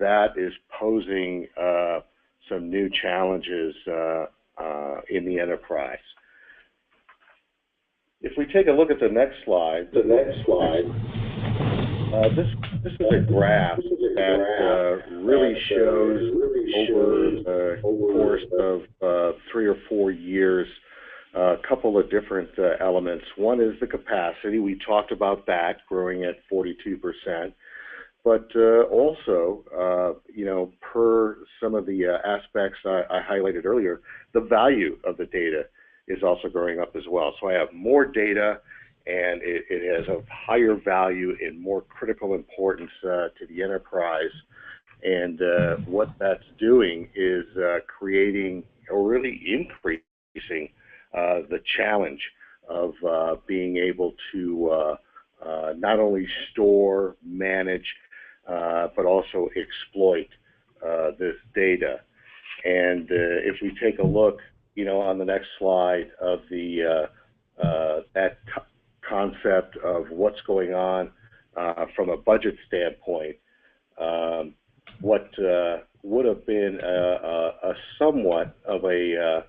that is posing some new challenges in the enterprise. If we take a look at the next slide, this is a graph that really shows over the course of 3 or 4 years a couple of different elements. One is the capacity. We talked about that growing at 42%, but also, you know, per some of the aspects I highlighted earlier, the value of the data is also growing up as well. So I have more data, and it has a higher value and more critical importance to the enterprise. And what that's doing is creating or really increasing the challenge of being able to not only store, manage, but also exploit this data. And if we take a look, you know, on the next slide of the that concept of what's going on from a budget standpoint, what would have been a somewhat of a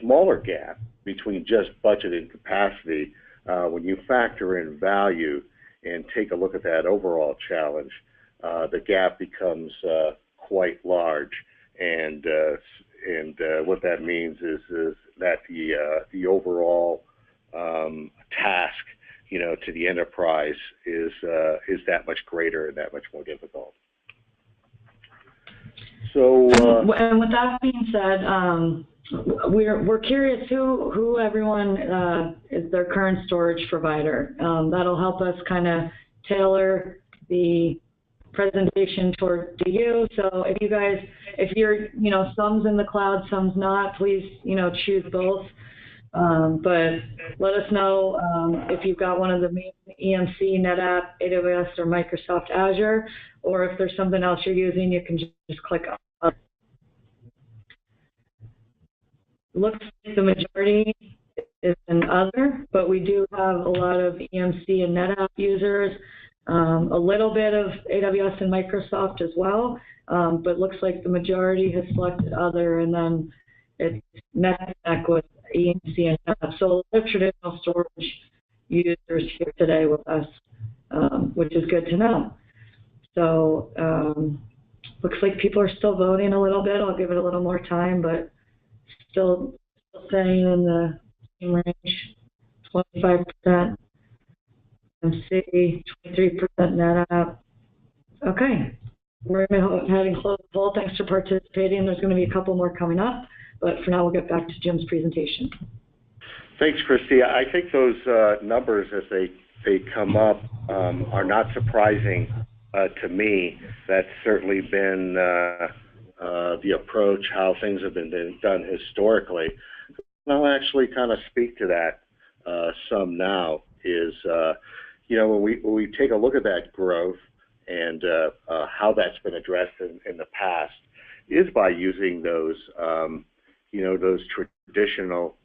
smaller gap between just budget and capacity, when you factor in value and take a look at that overall challenge, the gap becomes quite large. And what that means is that the overall task, you know, to the enterprise is that much greater and that much more difficult. So, and with that being said, we're curious who everyone is their current storage provider. That'll help us kind of tailor the presentation toward you. So if you guys, if you're, you know, some's in the cloud, some's not, please, you know, choose both. But let us know if you've got one of the main EMC, NetApp, AWS, or Microsoft Azure, or if there's something else you're using, you can just click on. Looks like the majority is an other, but we do have a lot of EMC and NetApp users. A little bit of AWS and Microsoft as well, but looks like the majority has selected other, and then it's NetApp with EMC and NetApp. So a lot of traditional storage users here today with us, which is good to know. So looks like people are still voting a little bit. I'll give it a little more time, but still staying in the same range, 25%. MC, 23% NetApp. Okay, we're going to go ahead and close the poll. Thanks for participating. There's going to be a couple more coming up, but for now we'll get back to Jim's presentation. Thanks, Christy. I think those numbers as they come up are not surprising to me. That's certainly been the approach, how things have been done historically. And I'll actually kind of speak to that some now. Is you know, when we take a look at that growth and how that's been addressed in the past, is by using those, you know, those traditional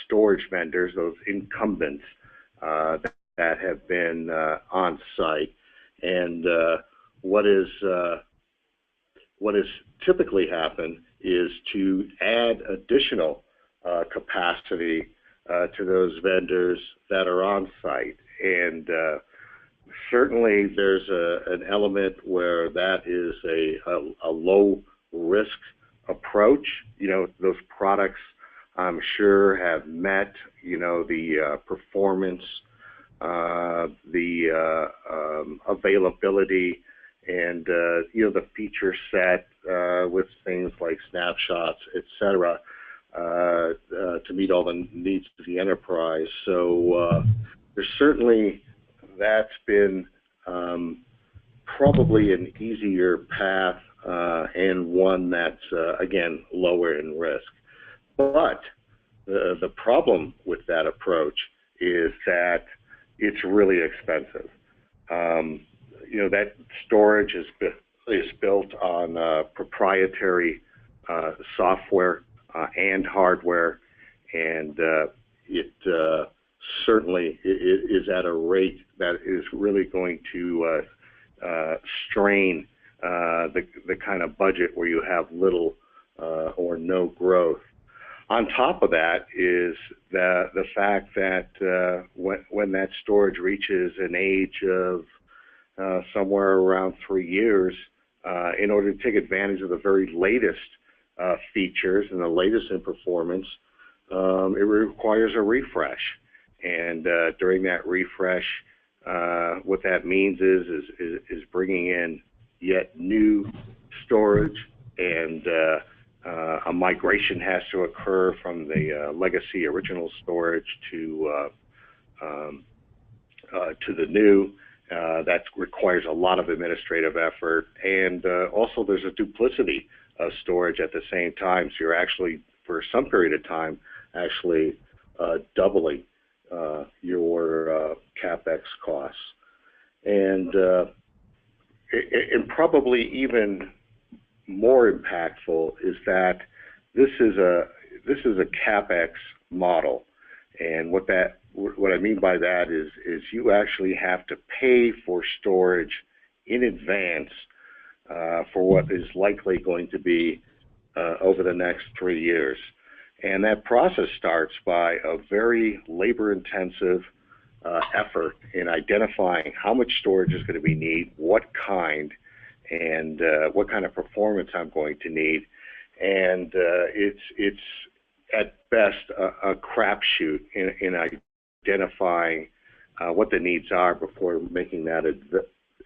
storage vendors, those incumbents that have been on site. And what has typically happened is to add additional capacity to those vendors that are on site. And certainly there's an element where that is a low risk approach. You know, those products I'm sure have met, you know, the performance, the availability, and you know, the feature set with things like snapshots, etc., to meet all the needs of the enterprise. So there's certainly, that's been probably an easier path and one that's again lower in risk. But the problem with that approach is that it's really expensive. You know, that storage is built on proprietary software and hardware, and it certainly is at a rate that is really going to strain the kind of budget where you have little or no growth. On top of that is the fact that when that storage reaches an age of somewhere around 3 years, in order to take advantage of the very latest features and the latest in performance, it requires a refresh. And during that refresh, what that means is bringing in yet new storage, and a migration has to occur from the legacy original storage to the new. That requires a lot of administrative effort, and also there's a duplicity of storage at the same time. So you're actually, for some period of time, actually doubling your CapEx costs. And probably even more impactful is that this is a CapEx model, and what I mean by that is you actually have to pay for storage in advance for what is likely going to be over the next 3 years. And that process starts by a very labor-intensive effort in identifying how much storage is going to be needed, what kind, and what kind of performance I'm going to need. And it's at best a crapshoot in identifying what the needs are before making that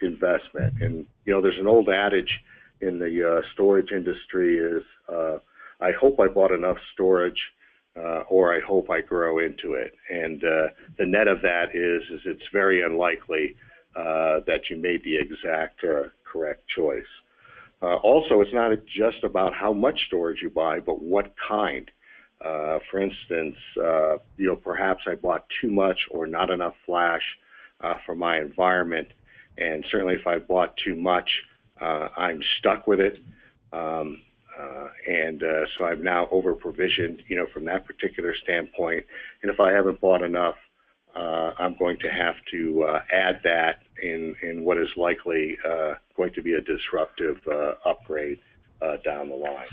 investment. And there's an old adage in the storage industry is, I hope I bought enough storage, or I hope I grow into it. And the net of that is it's very unlikely that you made the exact correct choice. Also, it's not just about how much storage you buy, but what kind. For instance, perhaps I bought too much or not enough flash for my environment, and certainly if I bought too much, I'm stuck with it. So I've now over-provisioned, from that particular standpoint. And if I haven't bought enough, I'm going to have to add that in what is likely going to be a disruptive upgrade down the line.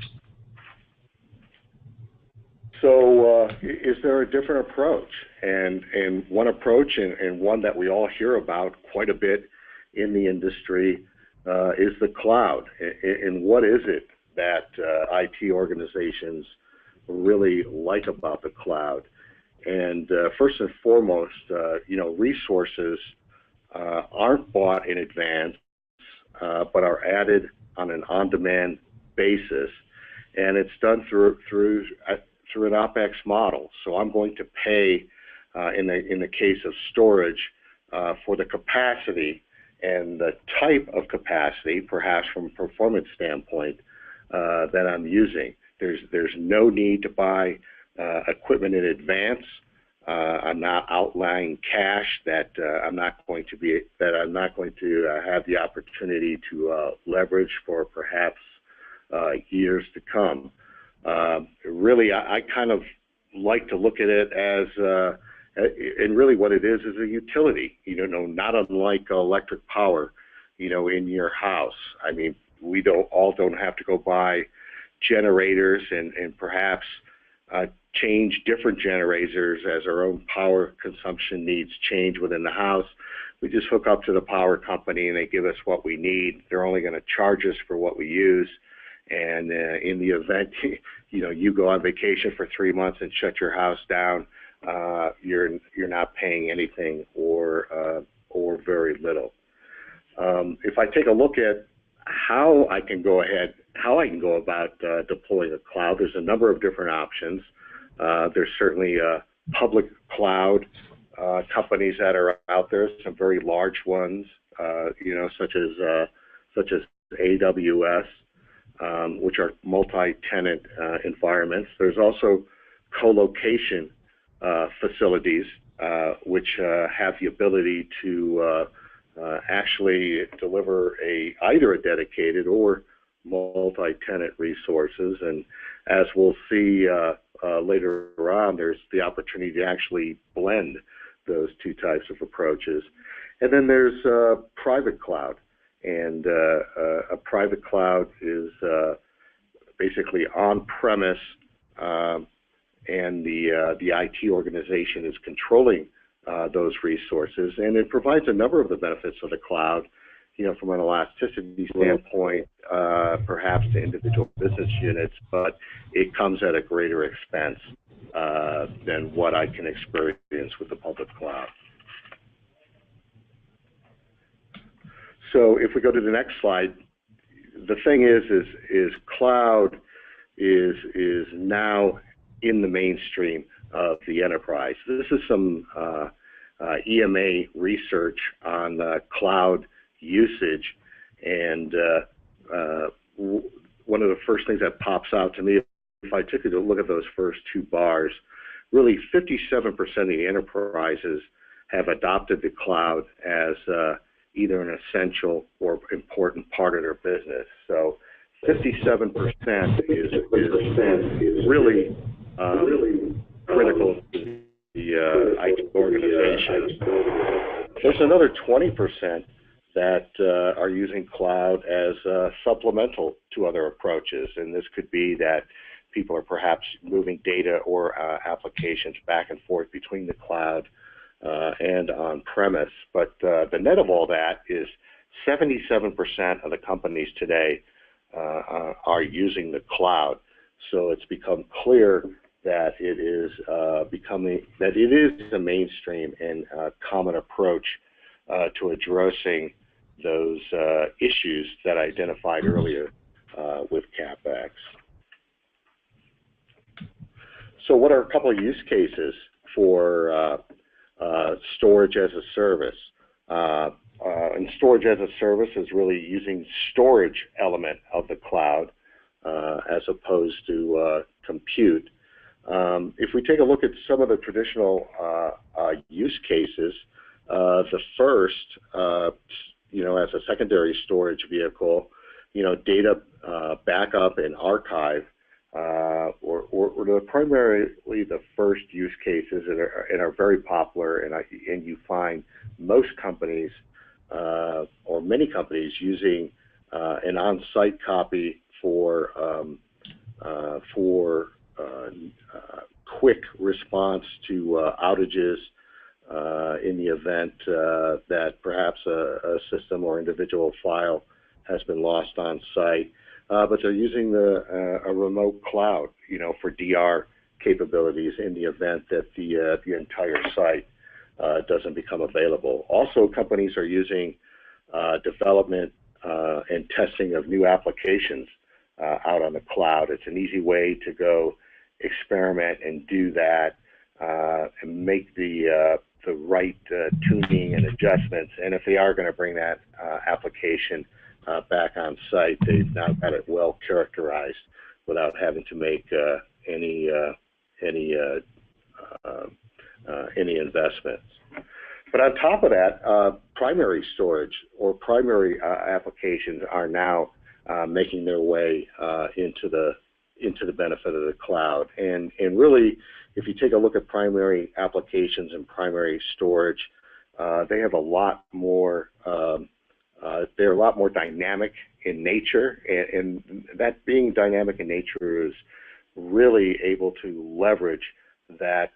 So is there a different approach? And one approach, and one that we all hear about quite a bit in the industry, is the cloud. And what is it that IT organizations really like about the cloud? And first and foremost, resources aren't bought in advance, but are added on an on-demand basis, and it's done through an OpEx model. So I'm going to pay, in the case of storage, for the capacity and the type of capacity, perhaps from a performance standpoint, that I'm using. There's no need to buy equipment in advance. I'm not outlying cash that I'm not going to have the opportunity to leverage for perhaps years to come. Really, I kind of like to look at it as, and really what it is a utility. Not unlike electric power, in your house. I mean, we don't have to go buy generators and perhaps change different generators as our own power consumption needs change within the house. We just hook up to the power company and they give us what we need. They're only going to charge us for what we use. And in the event, you go on vacation for 3 months and shut your house down, you're not paying anything or very little. If I take a look at how I can go about deploying a cloud, there's a number of different options. There's certainly public cloud companies that are out there, some very large ones, such as AWS, which are multi-tenant environments. There's also co-location facilities, which have the ability to actually deliver either a dedicated or multi-tenant resources. And as we'll see later on, there's the opportunity to actually blend those two types of approaches. And then there's private cloud. And a private cloud is basically on-premise, and the IT organization is controlling those resources, and it provides a number of the benefits of the cloud, from an elasticity standpoint, perhaps to individual business units, but it comes at a greater expense than what I can experience with the public cloud. So if we go to the next slide, the thing is cloud is now in the mainstream of the enterprise. This is some EMA research on cloud usage, and one of the first things that pops out to me, if I took a look at those first two bars, really 57% of the enterprises have adopted the cloud as either an essential or important part of their business. So 57% is really critical to the IT organization. There's another 20% that are using cloud as supplemental to other approaches, and this could be that people are perhaps moving data or applications back and forth between the cloud and on-premise. But the net of all that is 77% of the companies today are using the cloud. So it's become clear that it is a mainstream and common approach to addressing those issues that I identified earlier with CapEx. So what are a couple of use cases for storage as a service? And storage as a service is really using storage element of the cloud as opposed to compute. If we take a look at some of the traditional use cases, the first, as a secondary storage vehicle, data backup and archive, or primarily the first use cases and are very popular, and you find most companies or many companies using an on-site copy for quick response to outages in the event that perhaps a system or individual file has been lost on site. But they're using a remote cloud, for DR capabilities in the event that the entire site doesn't become available. Also, companies are using development and testing of new applications out on the cloud. It's an easy way to go experiment and do that and make the right tuning and adjustments. And if they are going to bring that application back on site, they've now got it well characterized without having to make any investments. But on top of that, primary storage or primary applications are now making their way into the benefit of the cloud. And really, if you take a look at primary applications and primary storage, they have a lot more. They're a lot more dynamic in nature, and that being dynamic in nature is really able to leverage that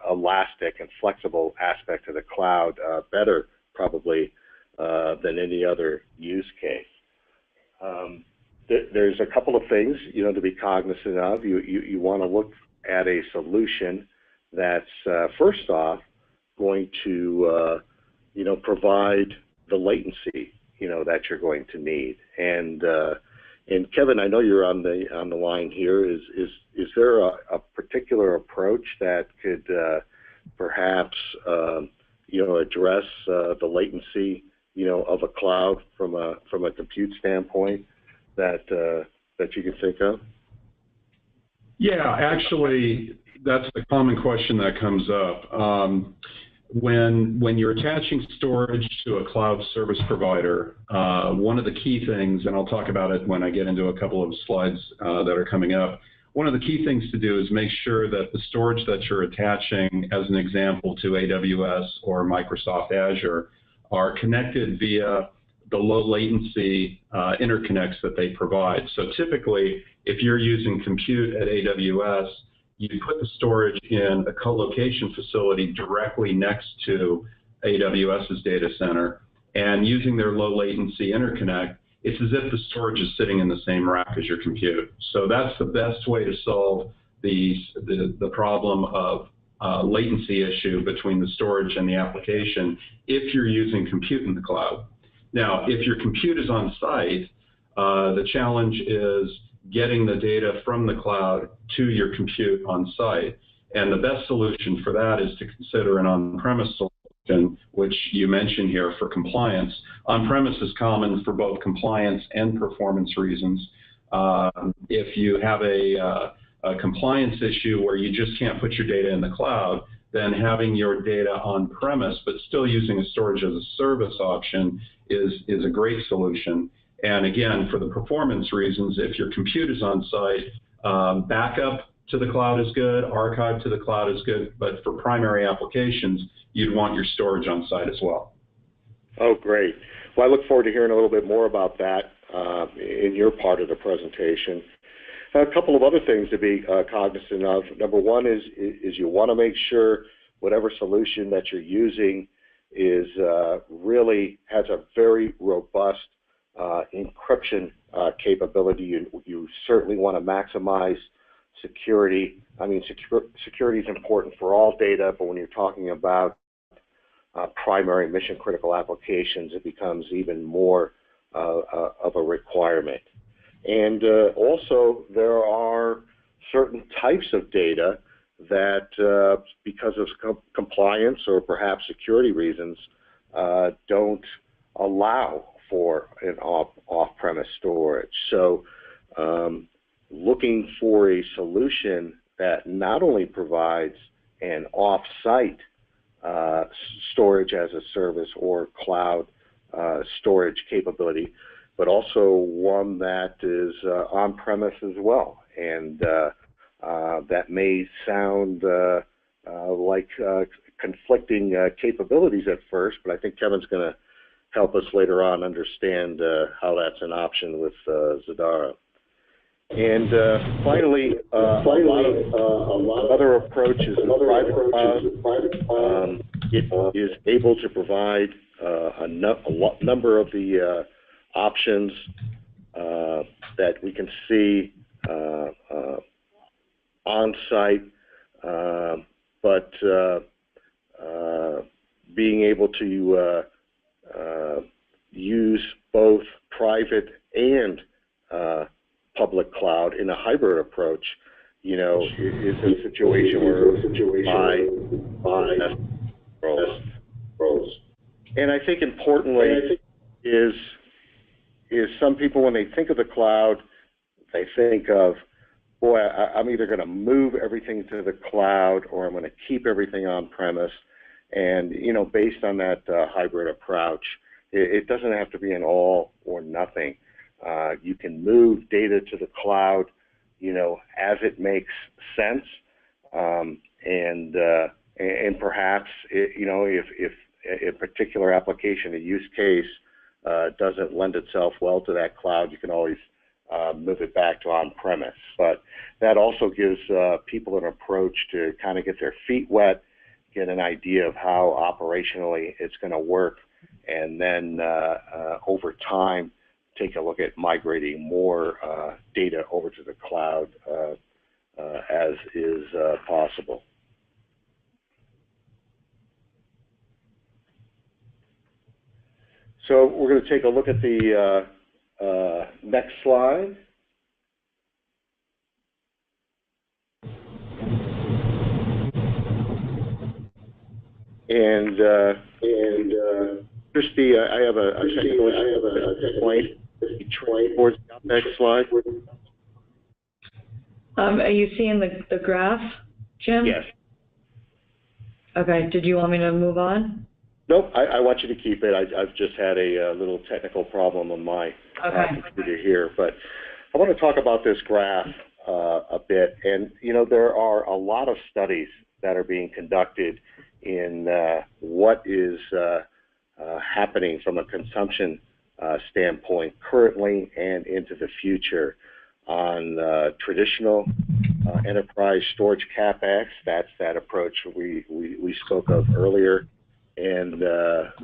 elastic and flexible aspect of the cloud better, probably, than any other use case. There's a couple of things, to be cognizant of. You want to look at a solution that's first off going to provide the latency that you're going to need. And Kevin, I know you're on the line here. Is there a particular approach that could perhaps address the latency of a cloud from a compute standpoint that you can think of? Yeah, actually, that's the common question that comes up. When you're attaching storage to a cloud service provider, one of the key things, and I'll talk about it when I get into a couple of slides that are coming up, one of the key things to do is make sure that the storage that you're attaching, as an example, to AWS or Microsoft Azure, are connected via the low latency interconnects that they provide. So typically, if you're using compute at AWS, you put the storage in a co-location facility directly next to AWS's data center, and using their low latency interconnect, it's as if the storage is sitting in the same rack as your compute. So that's the best way to solve the problem of latency issue between the storage and the application if you're using compute in the cloud. Now, if your compute is on site, the challenge is getting the data from the cloud to your compute on site. And the best solution for that is to consider an on-premise solution, which you mentioned here for compliance. On-premise is common for both compliance and performance reasons. If you have a compliance issue where you just can't put your data in the cloud, then having your data on-premise but still using a storage as a service option is a great solution. And again, for the performance reasons, if your compute is on site, backup to the cloud is good, archive to the cloud is good, but for primary applications, you'd want your storage on site as well. Oh, great. Well, I look forward to hearing a little bit more about that in your part of the presentation. A couple of other things to be cognizant of. Number one is you want to make sure whatever solution that you're using is really has a very robust encryption capability. You certainly want to maximize security. I mean, security is important for all data, but when you're talking about primary mission-critical applications, it becomes even more of a requirement. And also, there are certain types of data that, because of compliance or perhaps security reasons, don't allow for an off-premise storage. So looking for a solution that not only provides an off-site storage as a service or cloud storage capability, but also one that is on-premise as well. And that may sound like conflicting capabilities at first, but I think Kevin's going to help us later on understand how that's an option with Zadora. And finally, a lot of other approaches in the private cloud, it is able to provide a number of the options that we can see on-site, but being able to use both private and public cloud in a hybrid approach, you know, is a situation where and I think importantly is some people, when they think of the cloud, they think of, boy, I'm either going to move everything to the cloud or I'm going to keep everything on premise. And, you know, based on that hybrid approach, it doesn't have to be an all or nothing. You can move data to the cloud, you know, as it makes sense. And perhaps, you know, if a particular application, a use case, doesn't lend itself well to that cloud, you can always move it back to on-premise. But that also gives people an approach to kind of get their feet wet, get an idea of how operationally it's going to work, and then over time, take a look at migrating more data over to the cloud as is possible. So we're going to take a look at the next slide. And Christy, I have a technical point towards the next slide. Are you seeing the graph, Jim? Yes. Okay. Did you want me to move on? Nope. I want you to keep it. I've just had a little technical problem on my computer here, but I want to talk about this graph a bit. And you know, there are a lot of studies that are being conducted in what is happening from a consumption standpoint currently and into the future on traditional enterprise storage CapEx. That's that approach we spoke of earlier. And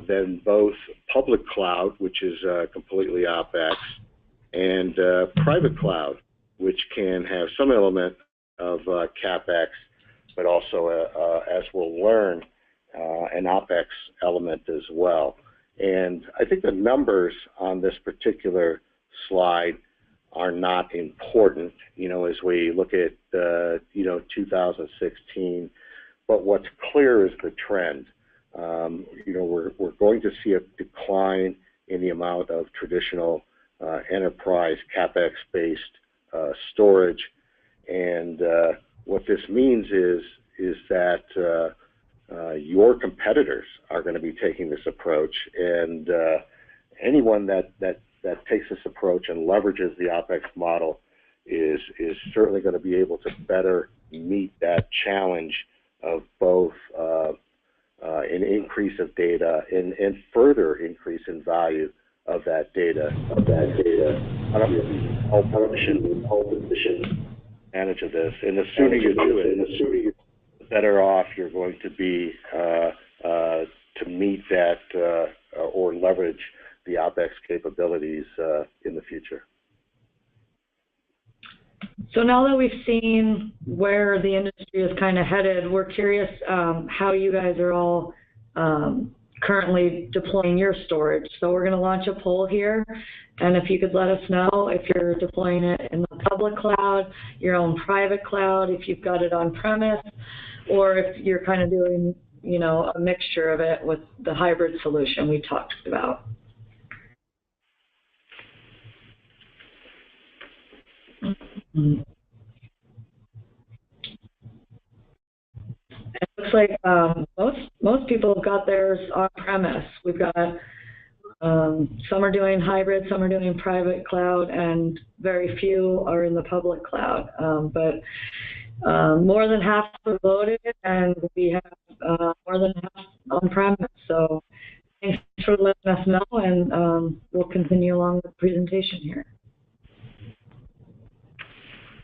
then both public cloud, which is completely OpEx, and private cloud, which can have some element of CapEx, but also, as we'll learn, an OpEx element as well. And I think the numbers on this particular slide are not important, as we look at, 2016. But what's clear is the trend. We're going to see a decline in the amount of traditional enterprise CapEx-based storage. And what this means is that your competitors are going to be taking this approach, and anyone that takes this approach and leverages the OpEx model is certainly going to be able to better meet that challenge of both an increase of data and further increase in value of that data. All position advantage of this, and the sooner you do it, the better off you're going to be to meet that or leverage the OpEx capabilities in the future. So now that we've seen where the industry is kind of headed, we're curious how you guys are all currently deploying your storage. So we're going to launch a poll here, and if you could let us know if you're deploying it in the public cloud, your own private cloud, if you've got it on-premise, or if you're kind of doing, a mixture of it with the hybrid solution we talked about. It looks like most people have got theirs on-premise. We've got some are doing hybrid, some are doing private cloud, and very few are in the public cloud. But more than half are voted, and we have more than half on-premise. So thanks for letting us know, and we'll continue along with the presentation here.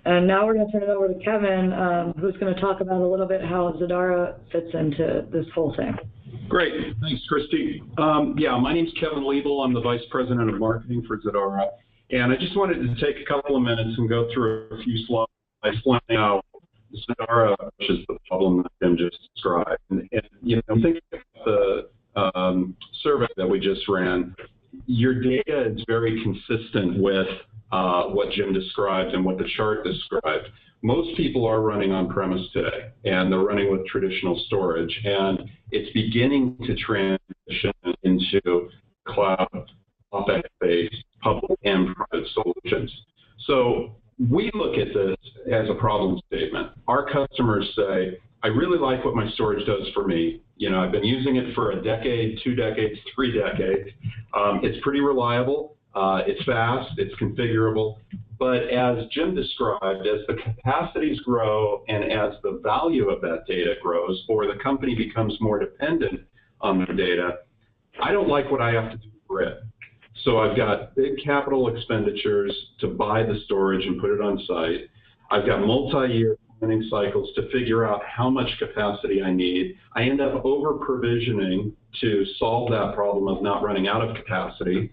And now we're going to turn it over to Kevin, who's going to talk about a little bit how Zadora fits into this whole thing. Great. Thanks, Christy. My name's Kevin Liebel. I'm the Vice President of Marketing for Zadora. And I just wanted to take a couple of minutes and go through a few slides explaining how Zadora is the problem that Jim just described. And think about the survey that we just ran. Your data is very consistent with what Jim described and what the chart described. Most people are running on-premise today, and they're running with traditional storage, and it's beginning to transition into cloud, OpEx-based, public and private solutions. So we look at this as a problem statement. Our customers say, I really like what my storage does for me. I've been using it for a decade, 2 decades, 3 decades. It's pretty reliable. It's fast, it's configurable, but as Jim described, as the capacities grow and as the value of that data grows, or the company becomes more dependent on their data, I don't like what I have to do for it. So I've got big capital expenditures to buy the storage and put it on site. I've got multi-year planning cycles to figure out how much capacity I need. I end up over-provisioning to solve that problem of not running out of capacity.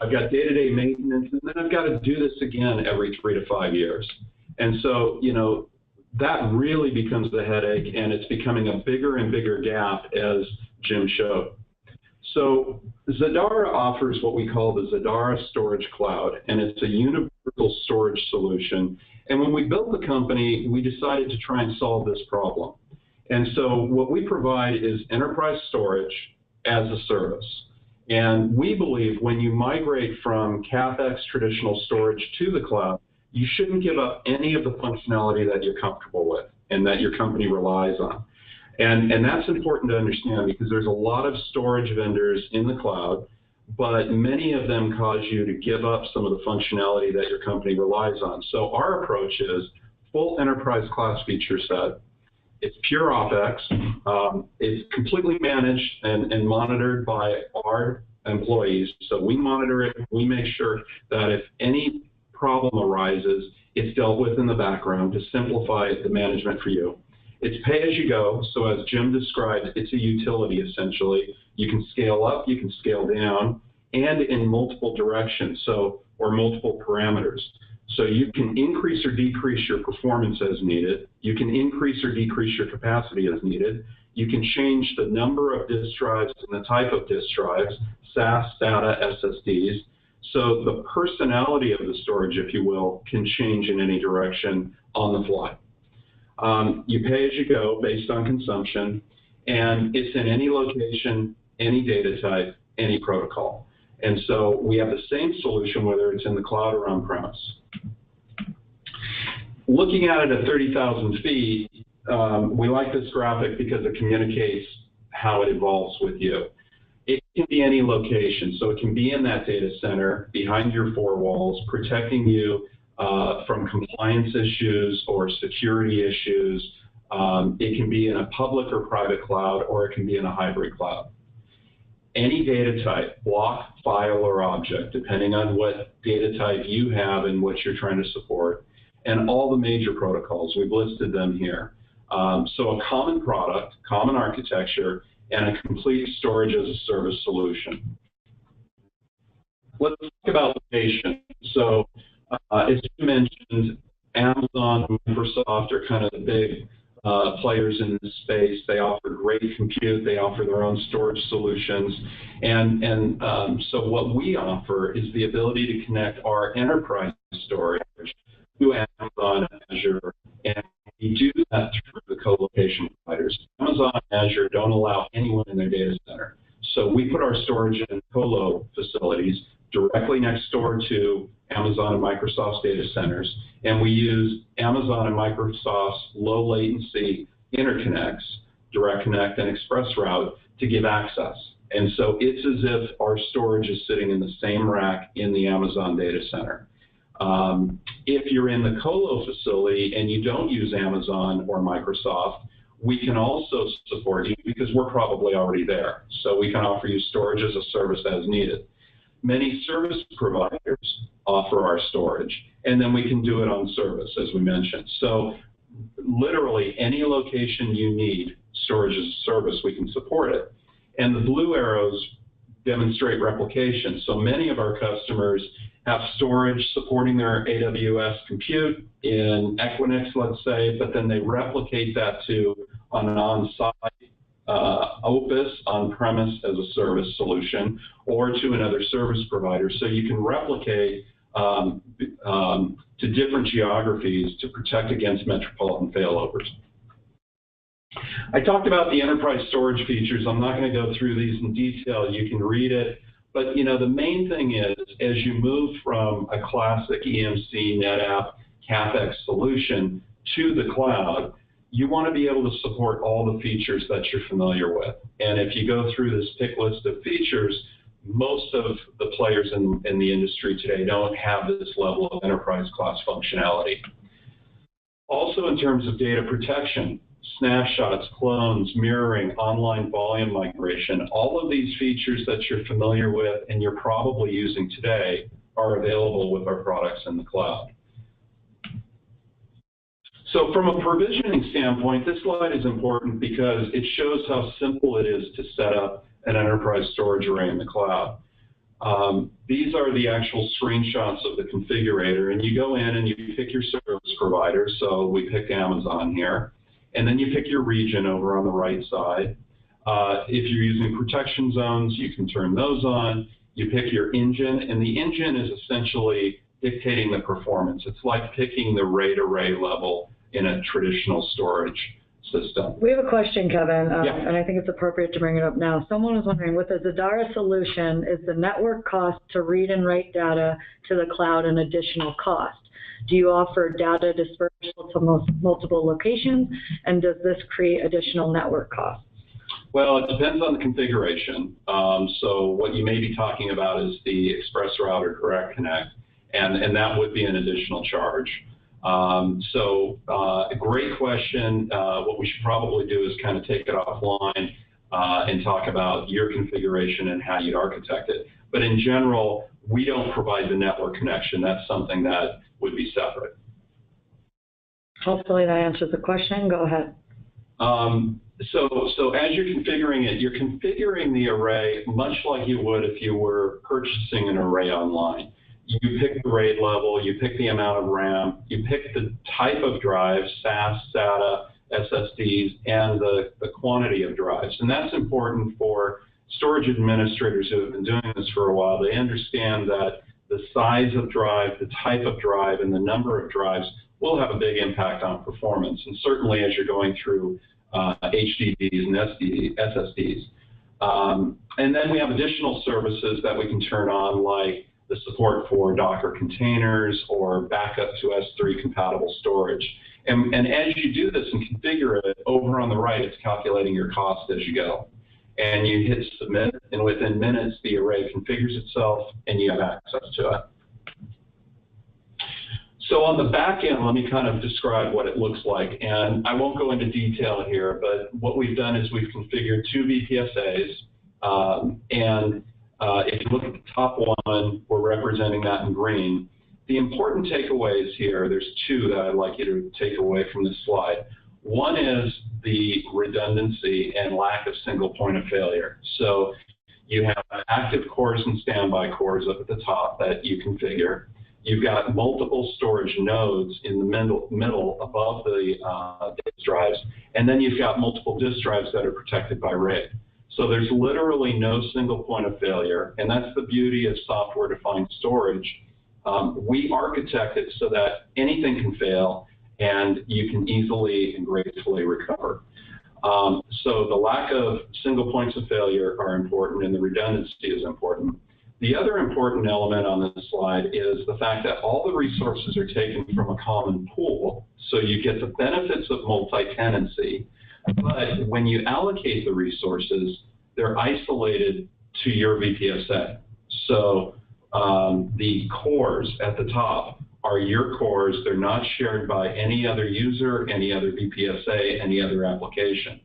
I've got day-to-day maintenance, and then I've got to do this again every 3 to 5 years. And so, that really becomes the headache, and it's becoming a bigger and bigger gap, as Jim showed. So Zadora offers what we call the Zadora Storage Cloud, and it's a universal storage solution. And when we built the company, we decided to try and solve this problem. And so what we provide is enterprise storage as a service. And we believe when you migrate from CapEx traditional storage to the cloud, you shouldn't give up any of the functionality that you're comfortable with and that your company relies on. And that's important to understand because there's a lot of storage vendors in the cloud, but many of them cause you to give up some of the functionality that your company relies on. So our approach is full enterprise class feature set. It's pure OpEx. It's completely managed and monitored by our employees, so we monitor it. We make sure that if any problem arises, it's dealt with in the background to simplify the management for you. It's pay-as-you-go, so as Jim described, it's a utility essentially. You can scale up, you can scale down, and in multiple directions, or multiple parameters. So you can increase or decrease your performance as needed. You can increase or decrease your capacity as needed. You can change the number of disk drives and the type of disk drives, SAS, SATA, SSDs. So the personality of the storage, if you will, can change in any direction on the fly. You pay as you go based on consumption, and it's in any location, any data type, any protocol. And so we have the same solution whether it's in the cloud or on-premise. Looking at it at 30,000 feet, we like this graphic because it communicates how it evolves with you. It can be any location, so it can be in that data center, behind your four walls, protecting you from compliance issues or security issues. It can be in a public or private cloud, or it can be in a hybrid cloud. Any data type, block, file, or object, depending on what data type you have and what you're trying to support, and all the major protocols. We've listed them here. So a common product, common architecture, and a complete storage as a service solution. Let's talk about location. So as you mentioned, Amazon and Microsoft are kind of the big players in this space. They offer great compute. They offer their own storage solutions. And so what we offer is the ability to connect our enterprise storage to Amazon Azure, and we do that through the co-location providers. Amazon and Azure don't allow anyone in their data center. So we put our storage in colo facilities directly next door to Amazon and Microsoft's data centers, and we use Amazon and Microsoft's low latency interconnects, Direct Connect and Express Route, to give access. And so it's as if our storage is sitting in the same rack in the Amazon data center. If you're in the colo facility and you don't use Amazon or Microsoft, we can also support you because we're probably already there. So we can offer you storage as a service as needed. Many service providers offer our storage, and then we can do it on service, as we mentioned. So literally any location you need storage as a service, we can support it. And the blue arrows demonstrate replication. So many of our customers have storage supporting their AWS compute in Equinix, let's say, but then they replicate that to an on-site Opus on-premise as a service solution, or to another service provider. So you can replicate to different geographies to protect against metropolitan failovers. I talked about the enterprise storage features. I'm not going to go through these in detail. You can read it. But you know, the main thing is, as you move from a classic EMC, NetApp, CapEx solution to the cloud, you want to be able to support all the features that you're familiar with. And if you go through this pick list of features, most of the players in the industry today don't have this level of enterprise class functionality. Also, in terms of data protection, snapshots, clones, mirroring, online volume migration, all of these features that you're familiar with and you're probably using today are available with our products in the cloud. So from a provisioning standpoint, this slide is important because it shows how simple it is to set up an enterprise storage array in the cloud. These are the actual screenshots of the configurator, and you go in and you pick your service provider. So we picked Amazon here. And then you pick your region over on the right side. If you're using protection zones, you can turn those on. You pick your engine, and the engine is essentially dictating the performance. It's like picking the RAID array level in a traditional storage system. We have a question, Kevin, Yeah. and I think it's appropriate to bring it up now. Someone was wondering, with the Zadora solution, is the network cost to read and write data to the cloud an additional cost? Do you offer data dispersal to multiple locations, and does this create additional network costs? Well, it depends on the configuration. So what you may be talking about is the Express Route or Direct Connect, and that would be an additional charge. A great question. What we should probably do is kind of take it offline. and talk about your configuration and how you'd architect it. But in general, we don't provide the network connection. That's something that would be separate. Hopefully that answers the question. Go ahead. So as you're configuring it, you're configuring the array much like you would if you were purchasing an array online. You pick the RAID level, you pick the amount of RAM, you pick the type of drive, SAS, SATA, SSDs, and the quantity of drives. And that's important for storage administrators who have been doing this for a while. They understand that the size of drive, the type of drive, and the number of drives will have a big impact on performance. And certainly as you're going through HDDs and SSDs. And then we have additional services that we can turn on, like the support for Docker containers or backup to S3 compatible storage. And as you do this and configure it, over on the right, it's calculating your cost as you go. And you hit submit, and within minutes, the array configures itself, and you have access to it. So on the back end, let me kind of describe what it looks like. And I won't go into detail here, but what we've done is we've configured 2 VPSAs. If you look at the top one, we're representing that in green. The important takeaways here, there's 2 that I'd like you to take away from this slide. One is the redundancy and lack of single point of failure. So you have active cores and standby cores up at the top that you configure. You've got multiple storage nodes in the middle above the disk drives, and then you've got multiple disk drives that are protected by RAID. So there's literally no single point of failure, and that's the beauty of software-defined storage. We architect it so that anything can fail, and you can easily and gracefully recover. So the lack of single points of failure are important, and the redundancy is important. The other important element on this slide is the fact that all the resources are taken from a common pool, so you get the benefits of multi-tenancy, but when you allocate the resources, they're isolated to your VPSA. So the cores at the top are your cores. They're not shared by any other user, any other VPSA, any other application.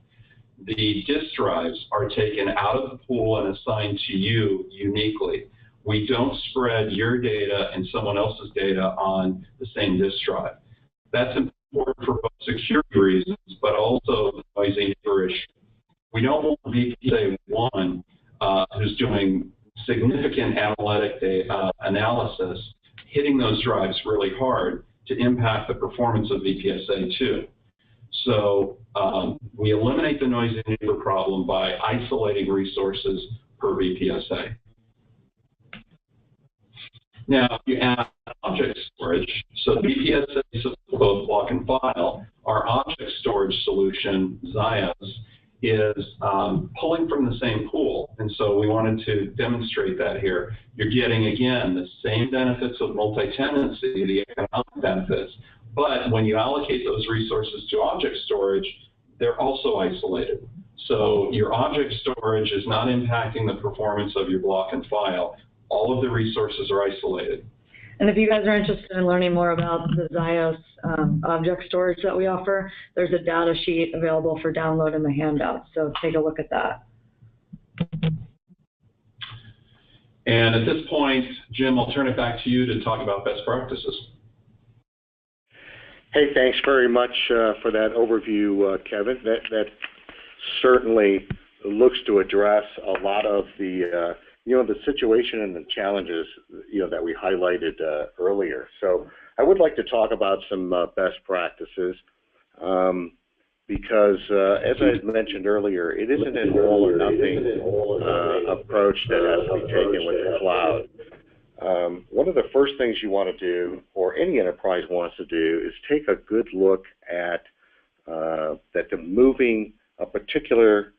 The disk drives are taken out of the pool and assigned to you uniquely. We don't spread your data and someone else's data on the same disk drive. That's important for both security reasons, but also the noisy neighbor issue. We don't want VPSA 1 who's doing significant analytic analysis hitting those drives really hard to impact the performance of VPSA 2. So we eliminate the noisy neighbor problem by isolating resources per VPSA. Now, you add object storage. So VPSA is both block and file. Our object storage solution, Zios, is pulling from the same pool. And so we wanted to demonstrate that here. You're getting, again, the same benefits of multi-tenancy, the economic benefits, but when you allocate those resources to object storage, they're also isolated. So your object storage is not impacting the performance of your block and file. All of the resources are isolated. And if you guys are interested in learning more about the Zios object storage that we offer, there's a data sheet available for download in the handout. So take a look at that. And at this point, Jim, I'll turn it back to you to talk about best practices. Hey, thanks very much for that overview, Kevin. That certainly looks to address a lot of the the situation and the challenges that we highlighted earlier. So I would like to talk about some best practices because, as I mentioned earlier, it isn't an all or nothing approach that has to be taken with the cloud. One of the first things you want to do, or any enterprise wants to do, is take a good look at that the moving a particular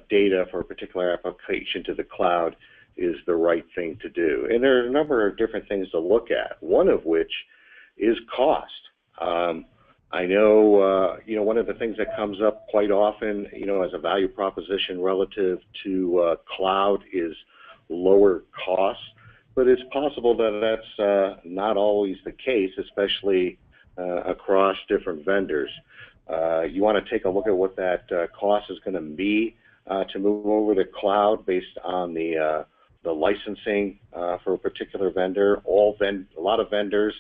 data for a particular application to the cloud is the right thing to do. And there are a number of different things to look at, one of which is cost. I know, one of the things that comes up quite often, as a value proposition relative to cloud is lower costs, but it's possible that that's not always the case, especially across different vendors. You want to take a look at what that cost is going to be to move over to cloud based on the licensing for a particular vendor. A lot of vendors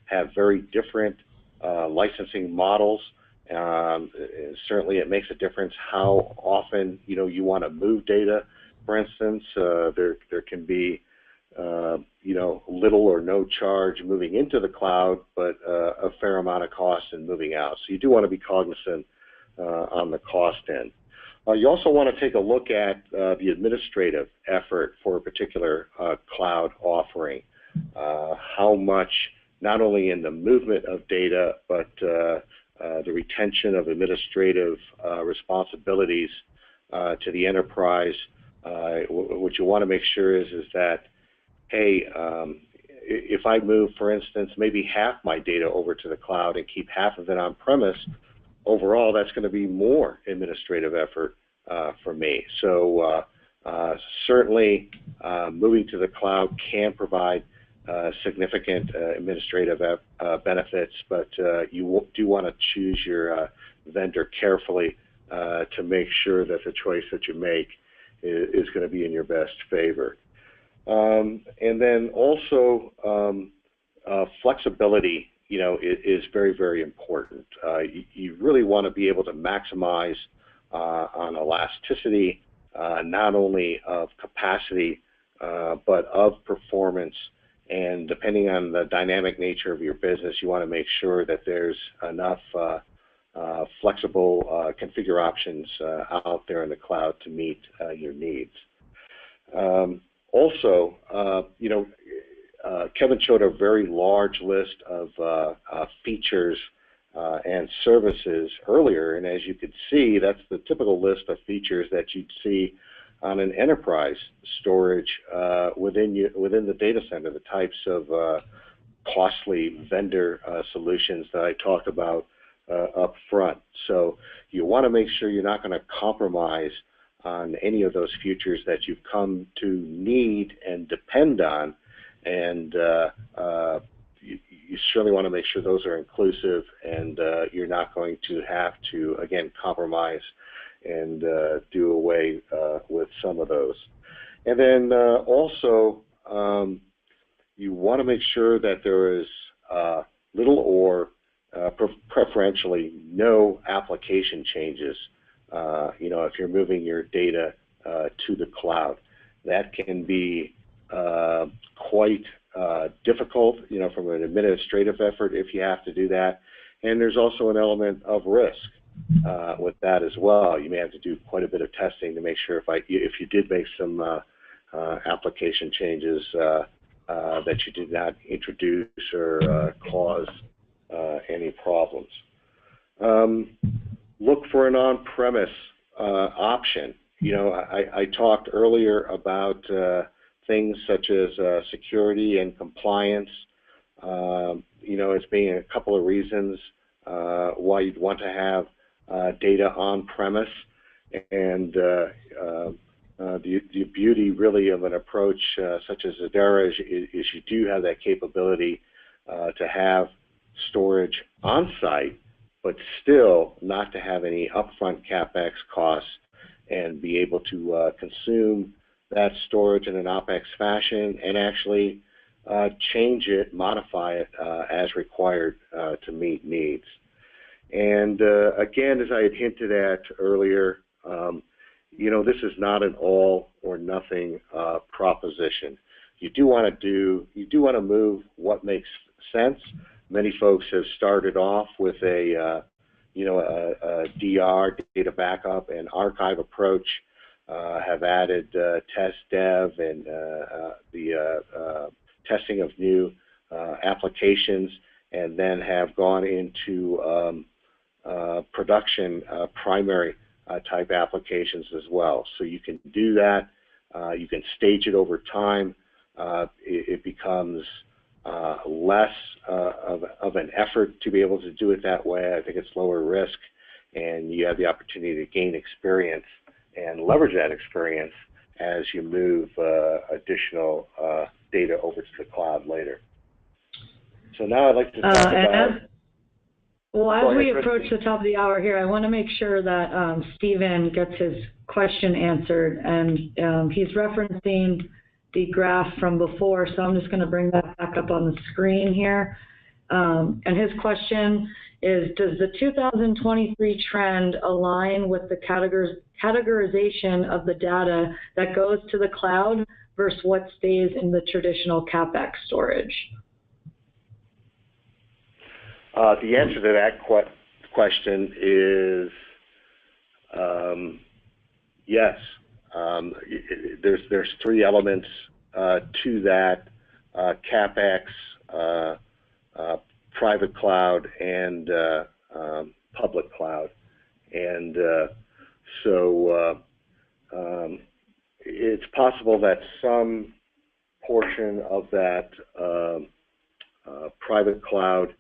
have very different licensing models. Certainly, it makes a difference how often you want to move data. For instance, there can be little or no charge moving into the cloud, but a fair amount of cost in moving out. So you do want to be cognizant on the cost end. You also want to take a look at the administrative effort for a particular cloud offering. How much, not only in the movement of data, but the retention of administrative responsibilities to the enterprise. What you want to make sure is that, hey, if I move, for instance, maybe half my data over to the cloud and keep half of it on premise, overall, that's going to be more administrative effort for me. So certainly moving to the cloud can provide significant administrative benefits, but you do want to choose your vendor carefully to make sure that the choice that you make is going to be in your best favor. And then also flexibility, is very, very important. You really want to be able to maximize on elasticity, not only of capacity, but of performance. And depending on the dynamic nature of your business, you want to make sure that there's enough flexible configure options out there in the cloud to meet your needs. Also, Kevin showed a very large list of features and services earlier, and as you could see, that's the typical list of features that you'd see on an enterprise storage within the data center, the types of costly vendor solutions that I talked about up front. So you want to make sure you're not going to compromise on any of those features that you've come to need and depend on, and you certainly want to make sure those are inclusive, and you're not going to have to, again, compromise and do away with some of those. And then also, you want to make sure that there is little or preferentially no application changes. If you're moving your data to the cloud, that can be quite difficult, from an administrative effort if you have to do that. And there's also an element of risk with that as well. You may have to do quite a bit of testing to make sure if you did make some application changes that you did not introduce or cause any problems. Look for an on-premise option. I talked earlier about things such as security and compliance, as being a couple of reasons why you'd want to have data on-premise. And the beauty really of an approach such as Zadora is you do have that capability to have storage on-site, but still not to have any upfront CapEx costs, and be able to consume that storage in an OpEx fashion and actually change it, modify it as required to meet needs. And again, as I had hinted at earlier, this is not an all or nothing proposition. You do want to move what makes sense. Many folks have started off with a DR, data backup and archive approach, have added test dev and the testing of new applications, and then have gone into production primary type applications as well. So you can do that. You can stage it over time. It becomes less of an effort to be able to do it that way. I think it's lower risk, and you have the opportunity to gain experience and leverage that experience as you move additional data over to the cloud later. So now I'd like to talk about... Well, Go as ahead, we Chris. approach the top of the hour here, I want to make sure that Stephen gets his question answered, and he's referencing the graph from before, so I'm just going to bring that back up on the screen here. And his question is, does the 2023 trend align with the categorization of the data that goes to the cloud versus what stays in the traditional CapEx storage? The answer to that question is yes. There's three elements to that: CapEx, private cloud, and public cloud. And so it's possible that some portion of that private cloud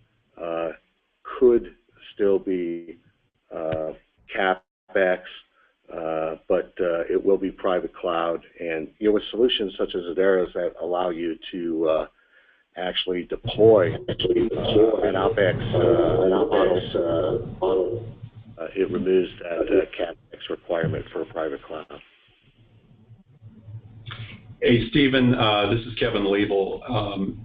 could still be CapEx, but it will be private cloud. And with solutions such as Zadora's that allow you to actually deploy an OpEx model, it removes that CapEx requirement for a private cloud. Hey, Stephen, this is Kevin Liebel.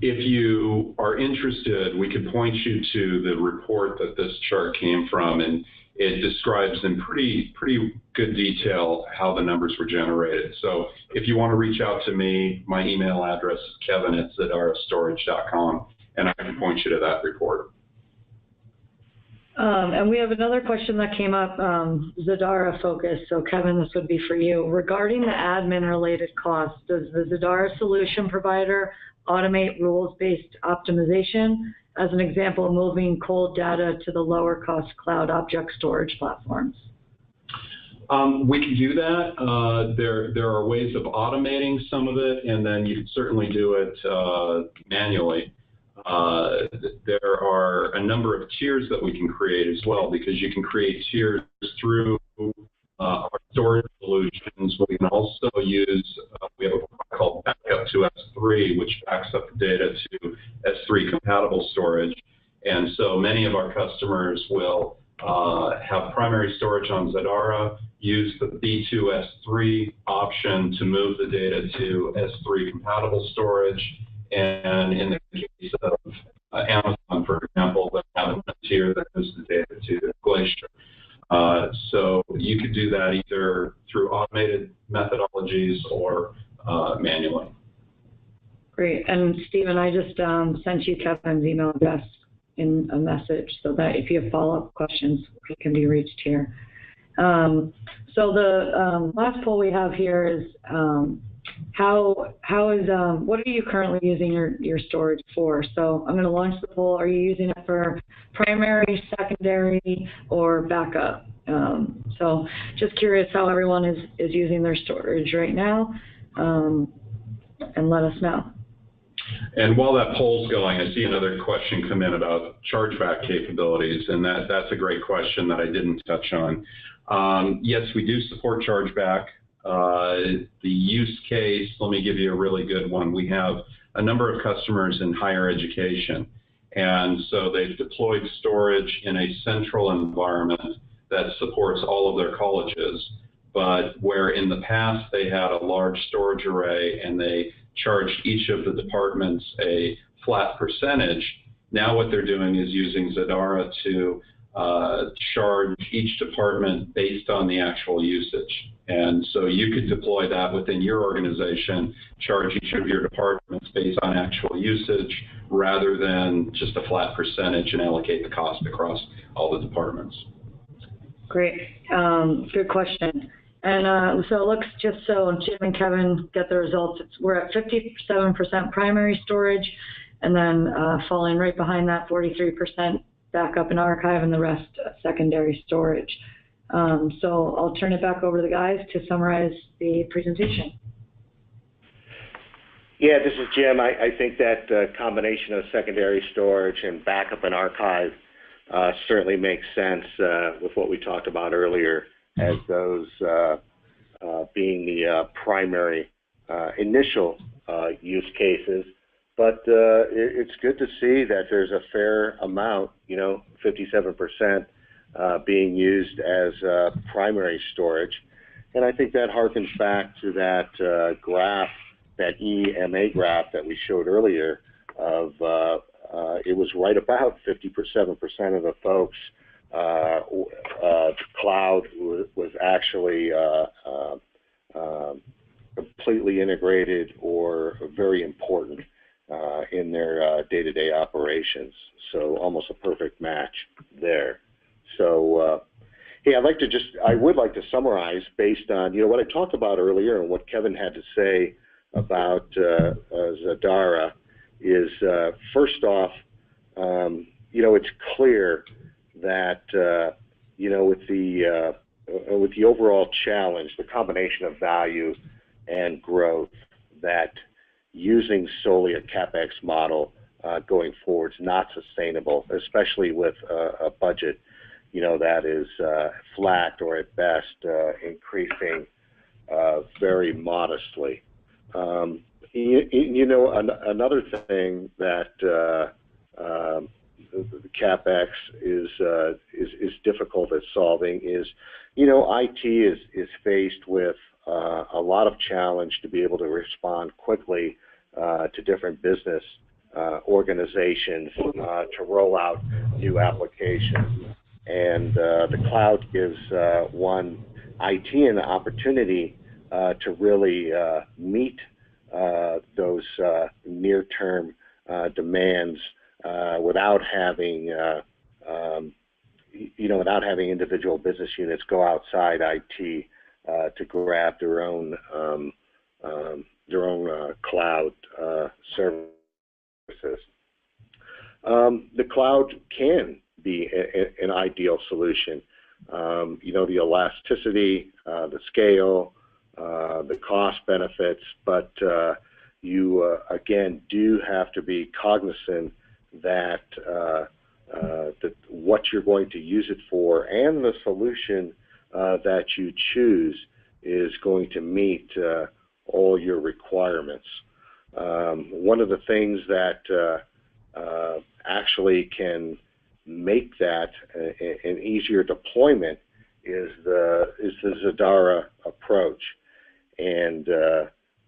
If you are interested, we could point you to the report that this chart came from, and it describes in pretty good detail how the numbers were generated. So if you want to reach out to me, my email address is kevin@zadarastorage.com, and I can point you to that report. And we have another question that came up, Zadora Focus. So Kevin, this would be for you. Regarding the admin-related costs, does the Zadora solution provider automate rules-based optimization? As an example, moving cold data to the lower-cost cloud object storage platforms. We can do that. There are ways of automating some of it, and then you can certainly do it manually. There are a number of tiers that we can create as well, because you can create tiers through our storage solutions. We can also use, we have a product called Backup to S3, which backs up the data to S3 compatible storage. And so many of our customers will have primary storage on Zadora, use the B2S3 option to move the data to S3 compatible storage. And in the case of Amazon, for example, they have a tier that moves the data to Glacier. So you could do that either through automated methodologies or manually. Great. And Stephen, I just sent you Kevin's email address in a message so that if you have follow-up questions, he can be reached here. So the last poll we have here is what are you currently using your storage for? So I'm going to launch the poll. Are you using it for primary, secondary, or backup? So just curious how everyone is using their storage right now, and let us know. And while that poll's going, I see another question come in about chargeback capabilities, and that's a great question that I didn't touch on. Yes, we do support chargeback. The use case, let me give you a really good one. We have a number of customers in higher education, and so they've deployed storage in a central environment that supports all of their colleges, but where in the past they had a large storage array and they charged each of the departments a flat percentage. Now what they're doing is using Zadora to charge each department based on the actual usage. And so you could deploy that within your organization, charge each of your departments based on actual usage rather than just a flat percentage and allocate the cost across all the departments. Great. Good question. And so it looks, just so Jim and Kevin get the results, we're at 57% primary storage, and then falling right behind that, 43% backup and archive, and the rest secondary storage. So I'll turn it back over to the guys to summarize the presentation. Yeah, this is Jim. I think that combination of secondary storage and backup and archive certainly makes sense with what we talked about earlier, as those being the primary initial use cases. but it's good to see that there's a fair amount, 57%, being used as primary storage. And I think that harkens back to that graph, that EMA graph that we showed earlier of it was right about 57% of the folks, cloud was actually completely integrated or very important in their day-to-day operations. So almost a perfect match there. So hey, I would like to summarize based on what I talked about earlier and what Kevin had to say about Zadora is first off, it's clear that with the overall challenge, the combination of value and growth, that using solely a CapEx model going forward is not sustainable, especially with a budget that is flat or at best increasing very modestly. Another thing that the CapEx is difficult at solving is, IT is faced with a lot of challenge to be able to respond quickly to different business organizations to roll out new applications. And the cloud gives one IT an opportunity to really meet those near-term demands without having individual business units go outside IT to grab their own cloud services. The cloud can be an ideal solution. The elasticity, the scale, the cost benefits, but you again do have to be cognizant that what you're going to use it for and the solution that you choose is going to meet all your requirements. One of the things that actually can make that an easier deployment is the Zadora approach. And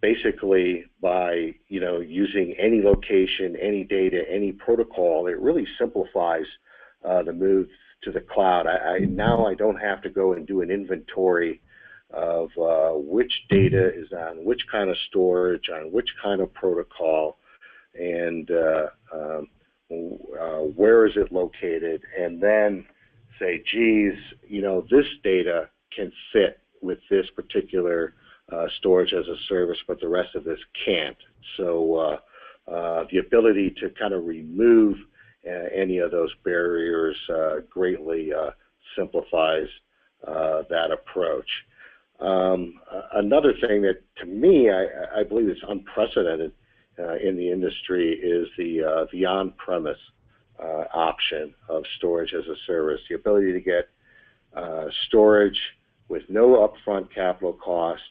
basically by using any location, any data, any protocol, it really simplifies the move to the cloud. Now I don't have to go and do an inventory of which data is on which kind of storage, on which kind of protocol, and where is it located, and then say, geez, this data can fit with this particular storage as a service, but the rest of this can't. So the ability to kind of remove any of those barriers greatly simplifies that approach. Another thing that, to me, I believe is unprecedented in the industry is the on-premise option of storage as a service. The ability to get storage with no upfront capital cost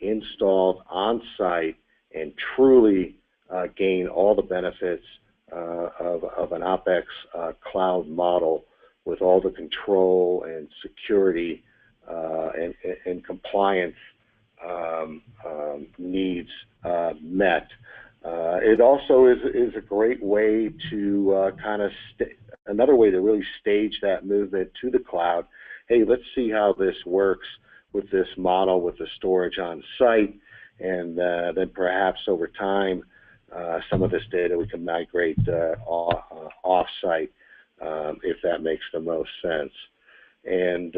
installed on-site and truly gain all the benefits of an OpEx cloud model with all the control and security and compliance needs met. It also is a great way to another way to really stage that movement to the cloud. Hey, let's see how this works with this model, with the storage on site, and then perhaps over time, some of this data we can migrate off-site if that makes the most sense. And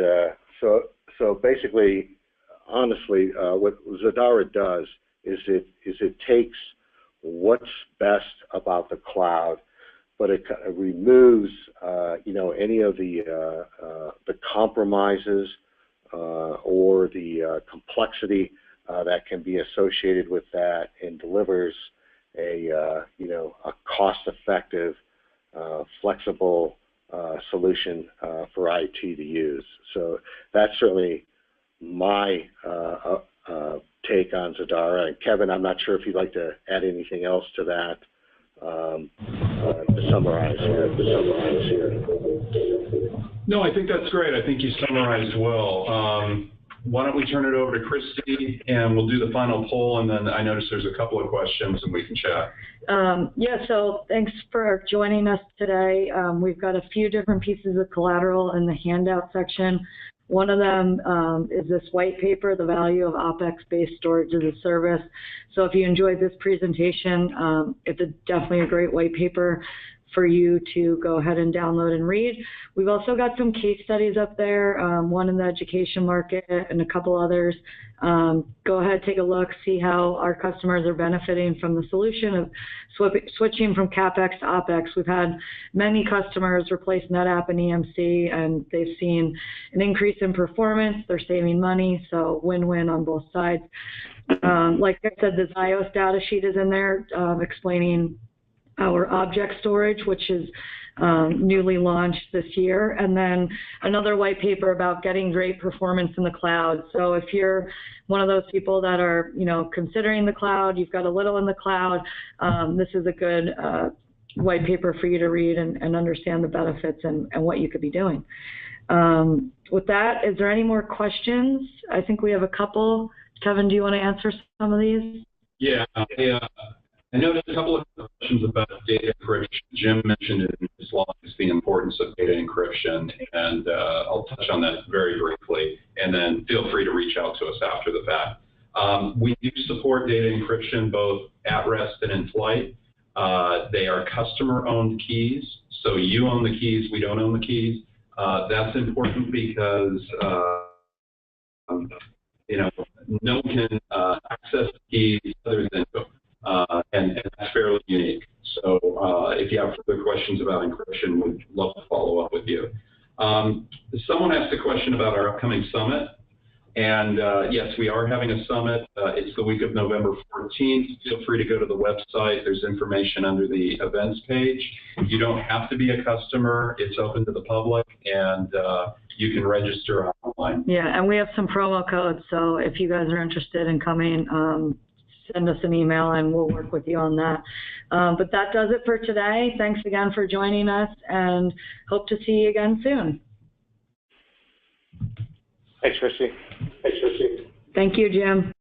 so basically, honestly, what Zadora does is it takes what's best about the cloud, but it removes any of the compromises or the complexity that can be associated with that, and delivers a cost-effective, flexible solution for IT to use. So that's certainly my take on Zadora. And Kevin, I'm not sure if you'd like to add anything else to that to summarize here. No, I think that's great. I think you summarized well. Why don't we turn it over to Christy, and we'll do the final poll, and then I notice there's a couple of questions, and we can chat. Yeah, so thanks for joining us today. We've got a few different pieces of collateral in the handout section. One of them is this white paper, The Value of OpEx-Based Storage as a Service. So if you enjoyed this presentation, it's definitely a great white paper for you to go ahead and download and read. We've also got some case studies up there, one in the education market and a couple others. Go ahead, take a look, see how our customers are benefiting from the solution of switching from CapEx to OpEx. We've had many customers replace NetApp and EMC, and they've seen an increase in performance. They're saving money, so win-win on both sides. Like I said, the Zios data sheet is in there explaining our object storage, which is newly launched this year, and then another white paper about getting great performance in the cloud. So if you're one of those people that are, considering the cloud, you've got a little in the cloud, this is a good white paper for you to read and understand the benefits and what you could be doing. With that, is there any more questions? I think we have a couple. Kevin, do you want to answer some of these? Yeah. I noticed a couple of questions about data encryption. Jim mentioned it in his slides, the importance of data encryption, and I'll touch on that very briefly, and then feel free to reach out to us after the fact. We do support data encryption both at rest and in flight. They are customer-owned keys, so you own the keys, we don't own the keys. That's important because no one can access the keys other than you. And that's fairly unique. So if you have further questions about encryption, we'd love to follow up with you. Someone asked a question about our upcoming summit. And yes, we are having a summit. It's the week of November 14th. Feel free to go to the website. There's information under the events page. You don't have to be a customer. It's open to the public, and you can register online. Yeah, and we have some promo codes. So if you guys are interested in coming, send us an email and we'll work with you on that. But that does it for today. Thanks again for joining us, and hope to see you again soon. Thanks, Christy. Thank you, Jim.